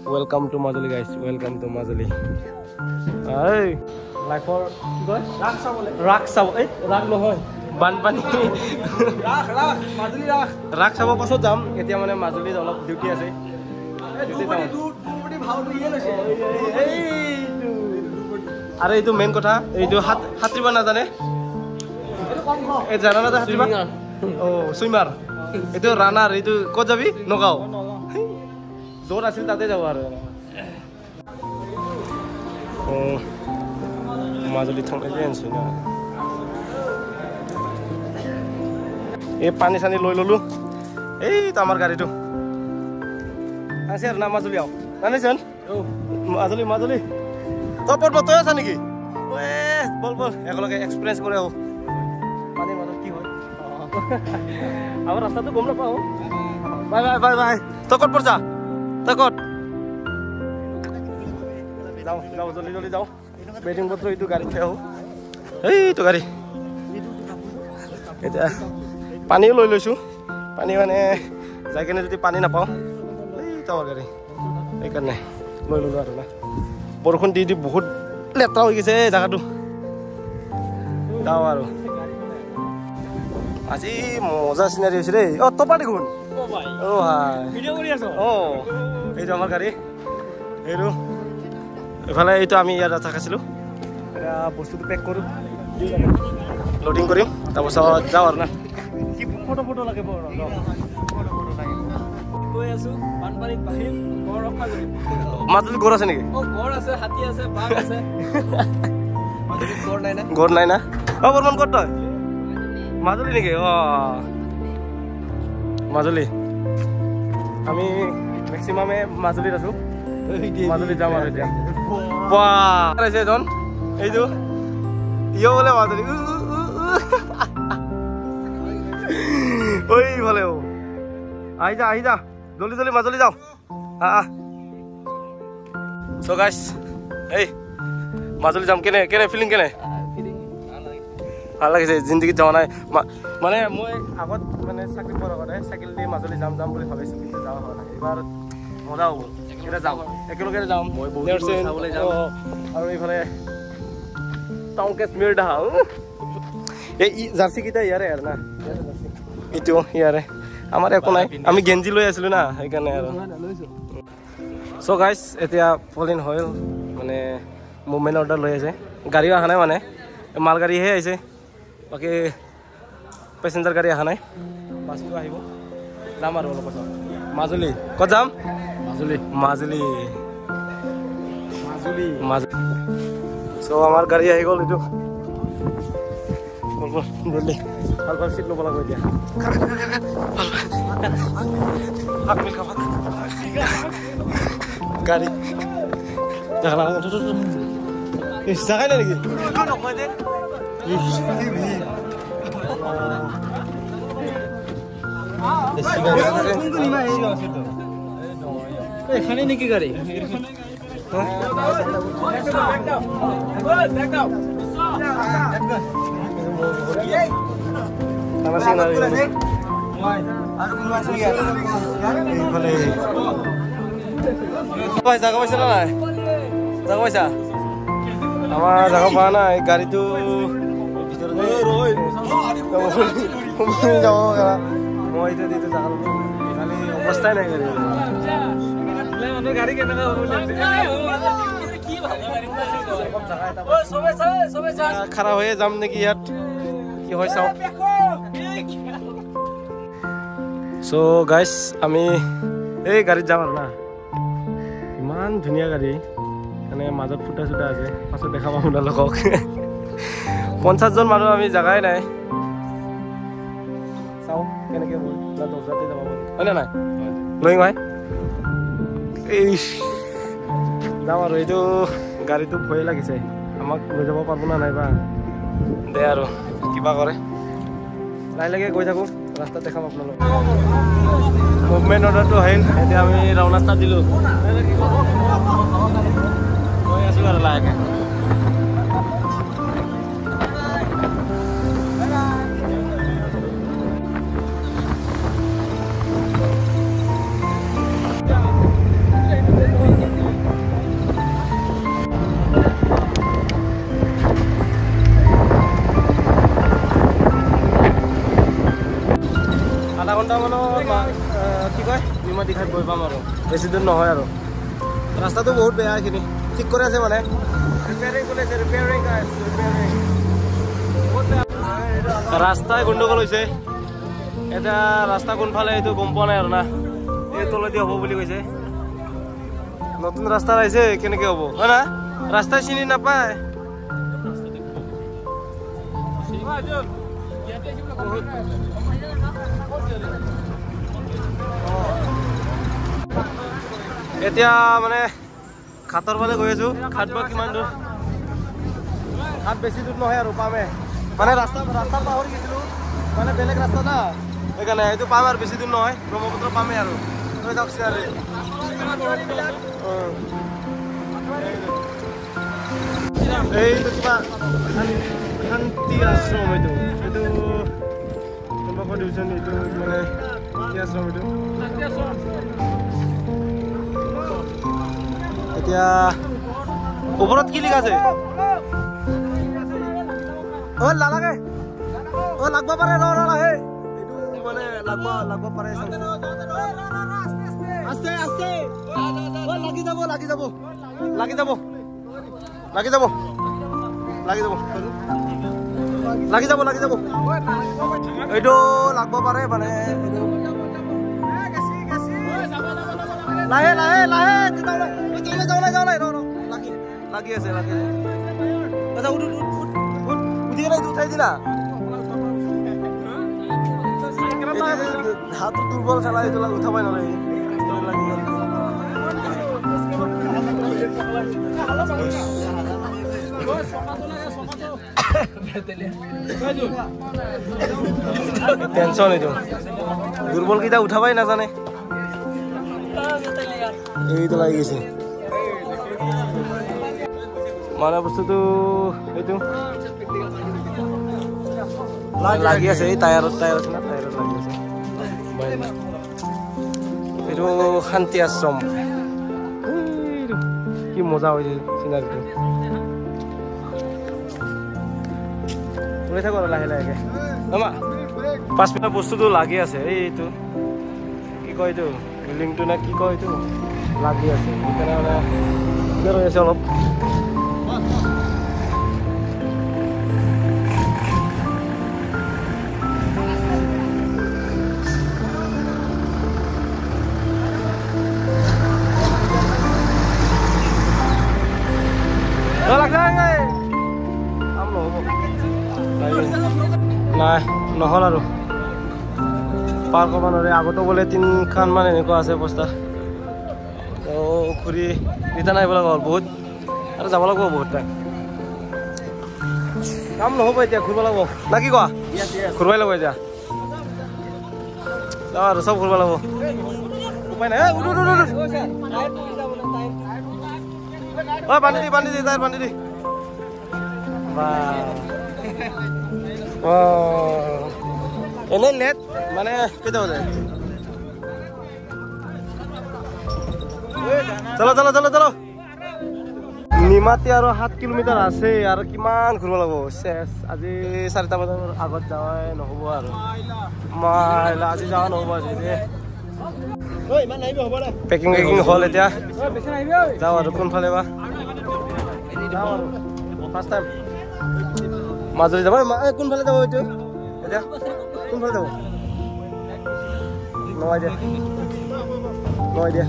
Welcome to Majuli guys. Welcome to Majuli. Hey, like for what? Rak sabo. Eh, rak nohoy. Banpani. Rak. Majuli rak. Rak sabo pasot jam. Etia mane Majuli olop duty ase. Are itu main kotha. Itu hatriba na jane. Eh jana na hatriba. Oh, swimmer. Itu runner. Itu ko jabi? Nogao. Zor asil tate যাব আর ও মাজুলি থাংনাই যাইনছ না এই পানি সানি লই ললু এই তো আমার গাড়িটো আছে আর না মাজুলি আও জানিছন ও মাজুলি তো পর্বত আছে নাকি ওয়ে বল একলগে এক্সপেরিয়েন্স করে আও পানি মাজুলি কি হয় আমার রাস্তা তো গম না পাও বাই তো কত পড়ছা Takut. Jauh joli jauh. Bedding botro itu garis jauh. Hei itu garis. Itu pani loi loisu. Pani mane jaikene jodi pani napao. Hei tawar garis. Eikarne loi lolu aru na. Borokhon di bahut letra hoi gise jagatu. Jao aru. Aji moja scenery hoise re. Oh topa dekhun. Oh hai. Video kori aso. Oh. এইটো আমার গাড়ি এইটো এফালে এইটো আমি ইয়াত থাকাছিলো এটা বস্তুটো পেক কৰো লোডিং কৰিম তাৰপিছত যাওঁ আৰু না কি ফটো লাগে ফটো লাগে গৈ আছো বানপানীত বাহিম গড় ৰখা কৰিম মাজুলী গড় আছে নেকি ও গড় আছে হাতী আছে বাঘ আছে মাজুলী গড় নাই না ও বৰ্মন ক'ত তই মাজুলী নেকি ও মাজুলী আমি मैक्सिमम মাজুলীত আছো মাজুলী যাম আৰু এতিয়া বাহ আছে জন এইটো ইয়ো বলে মাজুলী ওই বলে ও আই যা জলদি মাজুলী যাও সো গাইস এই মাজুলী যাম কেনে ফিলিং কেনে ভাল লাগিছে জিন্দগীত যাওয়া নাই মানে মই আগত মানে চাকৰি কৰাৰ আগতে সাইকেল দি মাজুলী যাম বুলি ভাবিছো কিন্তু যাওয়া হোৱা নাই এবাৰ মজা হ'ব এটা যাম একেলগে যাম মই বহুত চাবলৈ যাম আৰু এইফালে টাউন কাশ্মীৰ দা এই জাৰ্সি কিটা ইয়াৰে আৰু না ইটো ইয়াৰে আমাৰ একো নাই আমি গেঞ্জি লৈ আছিলো না সেইকাৰণে আৰু সো গাইস এতিয়া পলিন হইল মানে মুভমেন্ট অৰ্ডাৰ লৈ আছে গাড়ী অহা নাই মানে মাল গাড়ী হে আহিছে বাকি পেসেঞ্জাৰ গাড়ী অহা নাই বাছটো আহিব যাম আৰু অলপ পাছত মাজুলী ক'ত যাম মাজুলী সো আমাৰ গাড়ী আহি গ'ল এইটো জলদি ভাল সিট ল'ব লাগিব এতিয়া গাড়ী জাগাই নাই নেকি নকয় দে এখানে নাকি গাড়ি জাগা পাইছা না নাই জাগা পাইছা আমার জাগা পাওয়া নাই গাড়িটো যাব মই এতিয়া দিতে জাগা খালি অৱস্থাই নাই গাড়ি খারাপ হয়ে যাম নাকি ইয়াত কি হয় চাও সো গাইস আমি এই গাড়ীত যাম আৰু না ইমান ধুনীয়া গাড়ী মানে মাজত ফুটা চুটা আছে পাছত দেখা পাম আপোনালোকক 50 জন মানুহ আমি জাগাই নাই চাও কেনেকে বল না দজাতে যাব হয় না নাই লৈ ভাই এই যাম আৰু এইটো গাড়ীটো ভয় লাগিছে আমাক লৈ যাব পাৰবো না নাইবা দে আৰু কিবা কৰে লাইলাগে গৈ থাকো ৰাস্তা দেখাম আপোনালোক মুভমেন্ট অৰ্ডাৰটো আহিল এতিয়া আমি ৰাওনা ষ্টাৰ্ট দিলো গৈ আছো আৰু লাহেকে আধা ঘণ্টা মানৰ কি কয় নিমাতী ঘাট গৈ পাম আৰু বেছি দূৰ নহয় আৰু ৰাস্তাটো বহুত বেয়া এইখিনি ঠিক কৰি আছে মানে ৰিপেয়াৰিং চলি আছে ৰিপেয়াৰিং ৰাস্তাই গণ্ডগোল হৈছে এটা ৰাস্তা কোনফালে এইটো গম পোৱা নাই আৰু না এই তলেদি হ'ব বুলি কৈছে নতুন ৰাস্তা আহিছে কেনেকৈ হ'ব হয় না ৰাস্তা চিনি নাপায় এতিয়া মানে ঘাটৰ ফালে গৈ আছো ঘাট বা কিমান দূৰ ঘাট বেছি দূৰ নহয় আৰু পামে মানে ৰাস্তা পাহৰি গৈছিলোঁ মানে বেলেগ ৰাস্তা না সেইকাৰণে এইটো পাম আৰু বেছি দূৰ নহয় ব্ৰহ্মপুত্ৰ পামে আৰু লৈ যাওকচোন আৰু এইটো কিবা শান্তি আশ্ৰম এইটো কোনোবা দিছে এইটো মানে শান্তি আশ্ৰম এইটো এতিয়া ওপৰত কি লিখা আছে নালাগে লাগব পাৰে আহে এইটো মানে লাগব পাৰে আস্তে আস্তে লাগি যাব এইটো লাগব পাৰে মানে লাহে লাহে লাহে লাগি আছে আচ্ছা উঠি কেনে উঠাই দিলা হাতটো দুৰ্বল খেলা এইটো উঠাবই নোৱাৰে টেনচন এইটো দুৰ্বল কেইটা উঠাবাই নাজানে এইটো লাগি গৈছে মানে বস্তুটো এইটো লাগি আছে এই টায়াৰত আছে না টায়াৰত লাগি আছে এইটো শান্তি আশ্ৰম কি মজা হৈছে চিনাৰীটো লৈ থাকো আৰু লাহে লাহেকে আমা 5 মিনিট বস্তুটো লাগি আছে এইটো কি কয় এইটো বিল্ডিংটো না কি কয় এইটো লাগি আছে সেইকাৰণে মানে ৰৈ আছে অলপ নাই নহ'ল আৰু পাৰ কৰিব নোৱাৰে আগতো বোলে 3খান মান এনেকুৱা আছে অৱস্থা তো ঘূৰি ৰিটাৰ্ণ আহিব লগা হ'ল বহুত আৰু যাব লাগিব বহুত টাইম কাম নহ'ব এতিয়া ঘূৰিব লাগিব না কি কোৱা ঘূৰিবই লাগিব এতিয়া যাওঁ আৰু চব ঘূৰিব লাগিব উপায় নাই বান্ধি দি টায়াৰ বান্ধি দি এনেই লেট মানে কেইটা বাজে চলো নিমাতী আৰু 7 কিলোমিটাৰ আছে আৰু কিমান ঘূৰিব লাগিব চেছ আজি 4টা বজাৰ আগত যাৱাই নহ'ব আৰু আজি যাৱা নহ'ব আজি পেকিং হ'ল এতিয়া যাওঁ আৰু কোনফালে বা যাওঁ আৰু ফাৰ্ষ্ট টাইম মাজুলী যাব কোনফালে যাব এইটো এতিয়া কোনফালে যাব নহয় দিয়া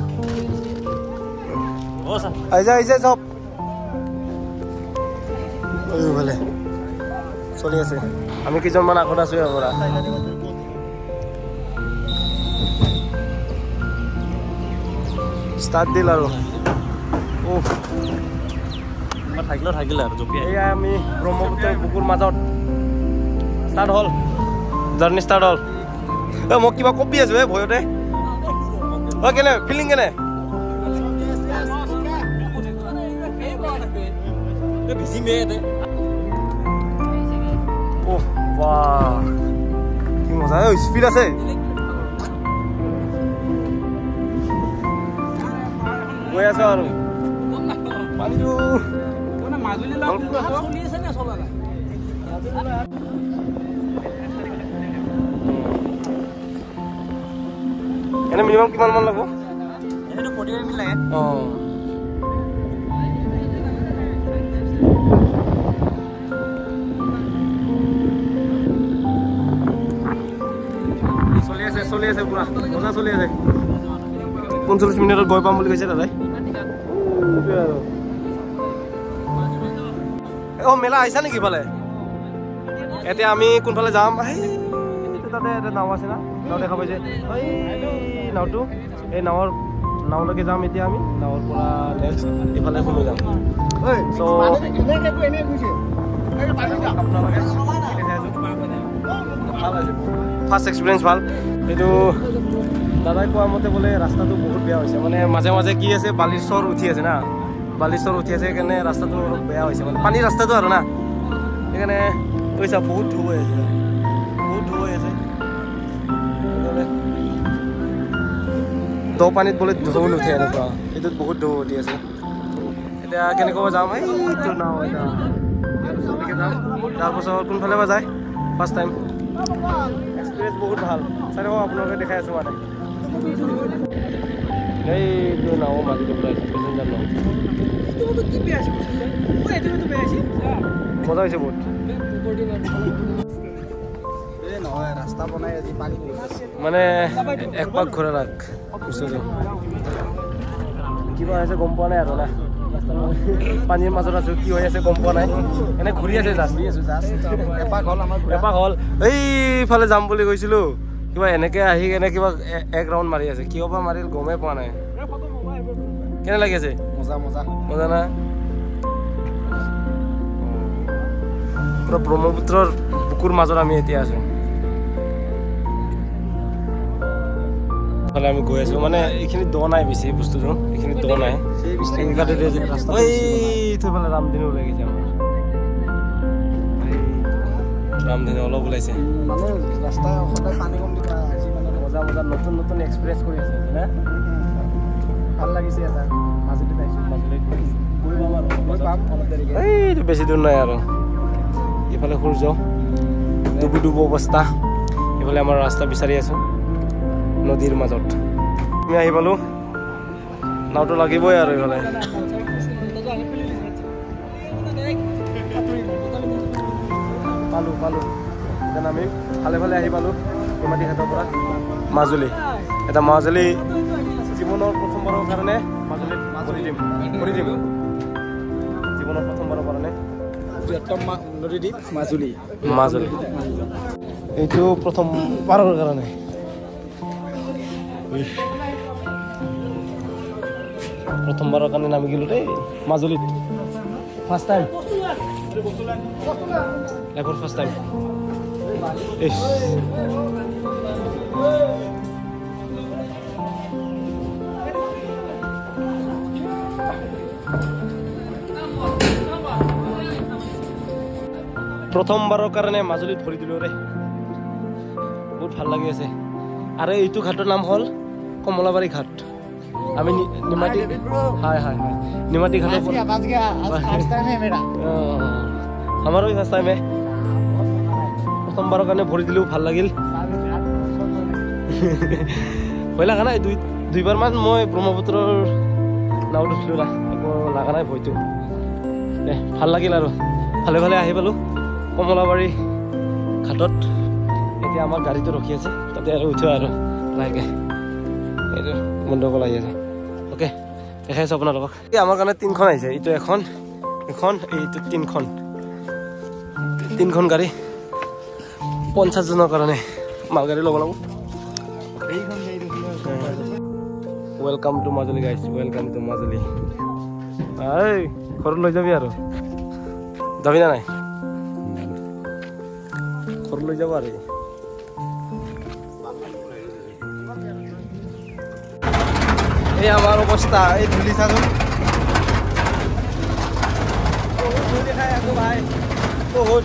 আহিছে চব ভালে চলি আছে আমি কেইজনমান আগত আছো ইয়াৰ পৰা ষ্টাৰ্ট দিল আৰু থাকিলে আৰু এয়া আমি ব্ৰহ্মপুত্ৰ বুকুৰ মাজত ষ্টাৰ্ট হ'ল জাৰ্ণি ষ্টাৰ্ট হ'ল মই কিবা কপি আছো ভয়তে কেনে ফিলিং কেনে কি মজা স্পীড আছে গৈ আছো আৰু পানীটো এনে মিনিমাম কিমান মান লাগব এইটো 45 মিনিট লাগে চলি আছে পুৰা মজা চলি আছে 45 মিনিটত গৈ পাম বুলি কৈছে দাদাই ও মেলা আহিছা নেকি ইফালে এতিয়া আমি কোনফালে যাম তাতে এটা নাও আছে না নাও দেখা পাইছে নাওটো এই নাওলৈকে যাম এতিয়া আমি নাওৰ পৰা নেক্সট ইফালে সোমাই যাম ফাৰ্ষ্ট এক্সপিৰিয়েঞ্চ ভাল এইটো দাদাই কোৱা মতে বোলে ৰাস্তাটো বহুত বেয়া হৈছে মানে মাজে মাজে কি আছে বালিৰ চৰ উঠি আছে না বালিৰ চৰ উঠি আছে সেইকাৰণে ৰাস্তাটো অলপ বেয়া হৈছে মানে পানীৰ ৰাস্তাটো আৰু না সেইকাৰণে কৈছা বহুত ঢৌ হৈ আছে দ পানীত বোলে ঢৌ নুঠে এনেকুৱা এইটোত বহুত ঢৌ উঠি আছে এতিয়া কেনেকৈ যাম এইটো নাও এটা যাম তাৰপাছত কোনফালে বা যায় ফাৰ্ষ্ট টাইম এক্সপিৰিয়েঞ্চ বহুত ভাল চাই থাকক আপোনালোকে দেখাই আছোঁ মানে এইটো নাও মাজুলী পৰা আহিছে পেচেঞ্জাৰ নাও মজা হৈছে বহুত ৰাস্তা বনাই আজি পানী মানে এক পাক ঘূৰা ৰাখ কিবা হৈছে গম পোৱা নাই আৰু না পানীৰ মাজত আছো কি হৈ আছে গম পোৱা নাই এনে ঘূৰি আছে এপাক হ'ল এইফালে যাম বুলি কৈছিলো কিবা এনেকে আহি কেনে কিবা এক ৰাউণ্ড মাৰি আছে কিয় বা মাৰিল গমেই পোৱা নাই কেনে লাগি আছে মজা না পুৰা ব্ৰহ্মপুত্ৰৰ বুকুৰ মাজত আমি এতিয়া আছো আমি গৈ আছো মানে এইখিনি দ নাই বেছি বস্তুটো এইখিনি দ নাই এইফালে ৰামধেনু ওলাই গৈছে আমাৰ ৰামধেনু অলপ ওলাইছে মজা নতুন এক্সপিৰিয়েঞ্চ কৰি আছে না ভাল লাগিছে এটা এইটো বেছি দূৰ নাই আৰু ইফালে সূৰ্য ডুবু অৱস্থা ইফালে আমাৰ ৰাস্তা বিচাৰি আছো নদীৰ মাজত আমি আহি পালো নাওটো লাগিবই আৰু ইফালে পালো যেন আমি ভালে আহি পালো নিমাতী ঘাটৰ পৰা মাজুলী এটা মাজুলী জীৱনৰ প্ৰথমবাৰৰ কাৰণে মাজুলীত কৰি দিম জীৱনৰ প্ৰথমবাৰৰ কাৰণে নদীদ্বীপ মাজুলী এইটো প্ৰথমবাৰৰ কাৰণে প্ৰথমবাৰৰ কাৰণে নামি গলো দেই মাজুলীত ফাৰ্ষ্ট টাইম লাইফৰ ফাৰ্ষ্ট টাইম প্ৰথমবাৰৰ কাৰণে মাজুলীত ভৰি দিলো ৰে বহুত ভাল লাগি আছে আৰু এইটো ঘাটৰ নাম হ'ল কমলাবাৰী ঘাট আমি নিমাতী নিমাতী ঘাটৰ আমাৰো ফাৰ্ষ্ট টাইমে প্ৰথমবাৰৰ কাৰণে ভৰি দিলো ভাল লাগিল ভয় লগা নাই দুইবাৰমান মই ব্ৰহ্মপুত্ৰৰ নাও উঠিলো না একো লগা নাই ভয়টো ভাল লাগিল আৰু ভালে আহি পালো কমলাবাৰী ঘাটত এতিয়া আমাৰ গাড়ীটো ৰখি আছে তাতে আৰু উঠো আৰু লাহেকে এইটো গণ্ডগোল আহি আছে অ'কে দেখাই আছো আপোনালোকক আমাৰ কাৰণে 3খন আহিছে এইটো এখন এইটো 3খন গাড়ী 50 জনৰ কাৰণে মালগাড়ী ল'ব লাগিব welcome to Majuli guys welcome to Majuli ঘৰত লৈ যাবি আৰু যাবি না নাই ঘৰত লৈ যাব আৰু এই আমার অবস্থা এই ধুলি চাচোন বহুত ধুলি খাই আছো ভাই বহুত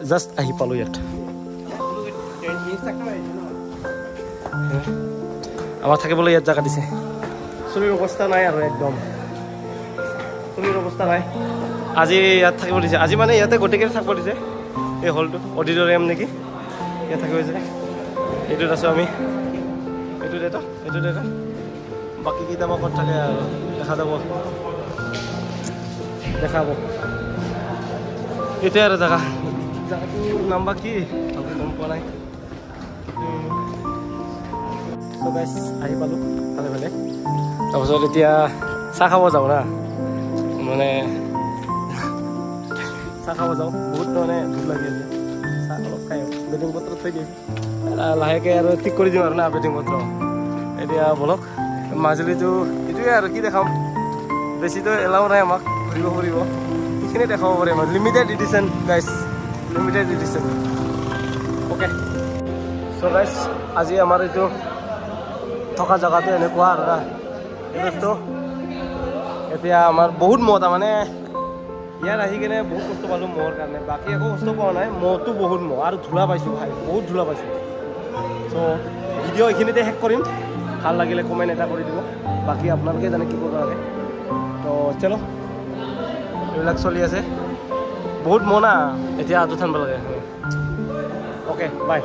জাষ্ট আহি পালো ইয়াত আমাৰ থাকিবলৈ ইয়াত জাগা দিছে চুলিৰ অৱস্থা নাই আৰু একদম চুলিৰ অৱস্থা নাই আজি ইয়াত থাকিব দিছে আজি মানে ইয়াতে গোটেইকেইটা থাকিব দিছে এই হলটো অডিটৰিয়াম নেকি ইয়াত থাকিব দিছে এইটোত আছোঁ আমি এইটোত এটা বাকী কেইটা ক'ত থাকে আৰু দেখাব এইটোৱে আৰু জাগাটোৰ নাম বা কি ভালকৈ গম পোৱা নাই চ' গাইছ আহি পালোঁ ভালে তাৰপাছত এতিয়া চাহ খাব যাওঁ না মানে চাহ খাব যাওঁ বহুত মানে ভোক লাগি আছে চাহ অলপ খাই বেটিং পত্ৰ থৈ দিম লাহেকৈ আৰু ঠিক কৰি দিম আৰু না বেটিং পত্ৰ এতিয়া বলক মাজুলীটো এইটোৱে আৰু কি দেখাম বেছিতো এলাও নাই আমাক ঘূৰিব ফুৰিব এইখিনি দেখাব পাৰিম আৰু লিমিটেড এডিশ্যন গাইছ লিমিটেড এডিশ্যন অ'কে চ' গাইছ আজি আমাৰ এইটো থকা জেগাটো এনেকুৱা আৰু না এইটো এতিয়া আমাৰ বহুত মহ তাৰমানে ইয়াত আহি কিনে বহুত কষ্ট পালোঁ মহৰ কাৰণে বাকী একো কষ্ট পোৱা নাই মহটো বহুত মহ আৰু ধূলা পাইছোঁ ভাই বহুত ধূলা পাইছোঁ চ' ভিডিঅ' এইখিনিতে শেষ কৰিম ভাল লাগিলে কমেণ্ট এটা কৰি দিব বাকী আপোনালোকে জানে কি কৰিব লাগে তো চলো এইবিলাক চলি আছে বহুত মহ না এতিয়া আঁঠু ঠাণ্ড লাগে অ'কে বাই